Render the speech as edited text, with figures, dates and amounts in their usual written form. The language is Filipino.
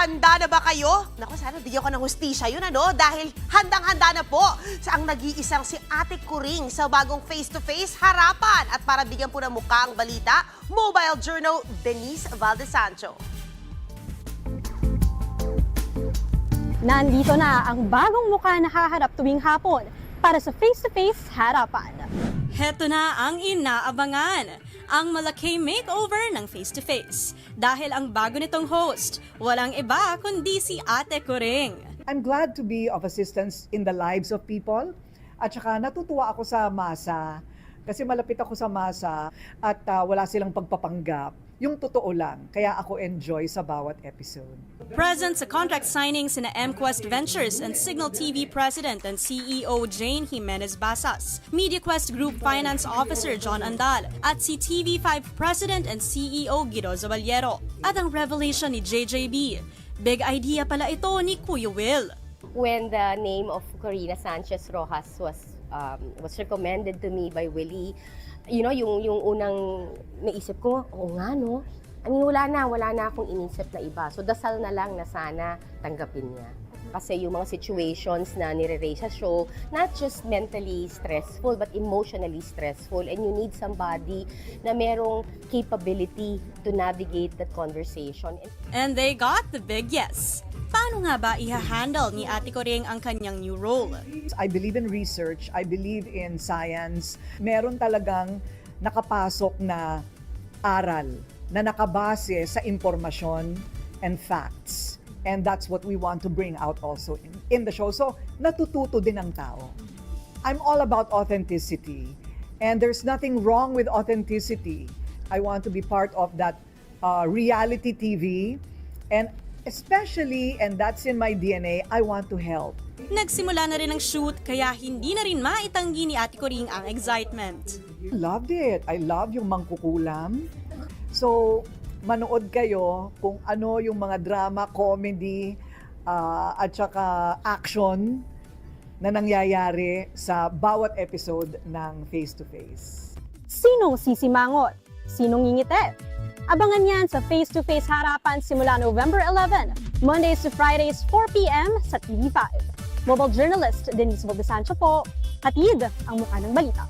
Handa na ba kayo? Naku, sana bigyan ko ng hustisya yun, ano? Dahil handang-handa na po sa ang nag-iisang si Ate Kuring sa bagong face-to-face harapan. At para bigyan po ng mukha ang balita, Mobile Journal Denise Valdesancho. Nandito na ang bagong mukha na haharap tuwing hapon para sa face-to-face harapan. Heto na ang inaabangan, ang malaki makeover ng face-to-face. Dahil ang bago nitong host, walang iba kundi si Ate Kuring. I'm glad to be of assistance in the lives of people. At saka natutuwa ako sa masa kasi malapit ako sa masa at wala silang pagpapanggap. Yung totoo lang, kaya ako enjoy sa bawat episode. Present sa contract signing sina MQuest Ventures and Signal TV President and CEO Jane Jimenez Basas, MediaQuest Group Finance Officer John Andal, at si TV5 President and CEO Guido Zaballero. At ang revelation ni JJB, big idea pala ito ni Kuya Will. When the name of Corina Sanchez Rojas was recommended to me by Willie, you know, yung unang naisip ko, oo nga no, I mean, wala na akong inisip na iba. So dasal na lang na sana tanggapin niya. Kasi yung mga situations na nire-raise sa show, not just mentally stressful, but emotionally stressful. And you need somebody na merong capability to navigate that conversation. And they got the big yes. Paano nga ba iha-handle ni Ate Kuring ang kanyang new role? I believe in research, I believe in science. Meron talagang nakapasok na aral na nakabase sa impormasyon and facts. And that's what we want to bring out also in the show. So, natututo din ang tao. I'm all about authenticity. And there's nothing wrong with authenticity. I want to be part of that reality TV. And especially, and that's in my DNA, I want to help. Nagsimula na rin ang shoot kaya hindi na rin maitanggi ni Ate Kuring ang excitement. Loved it. I love yung mangkukulam. So, manood kayo kung ano yung mga drama, comedy, at saka action na nangyayari sa bawat episode ng Face to Face. Sinong sisimangot? Sinong ngingiti? Abangan yan sa face-to-face harapan simula November 11, Mondays to Fridays, 4 p.m. sa TV5. Mobile journalist Denise Valdesancho po, hatid ang mukha ng balita.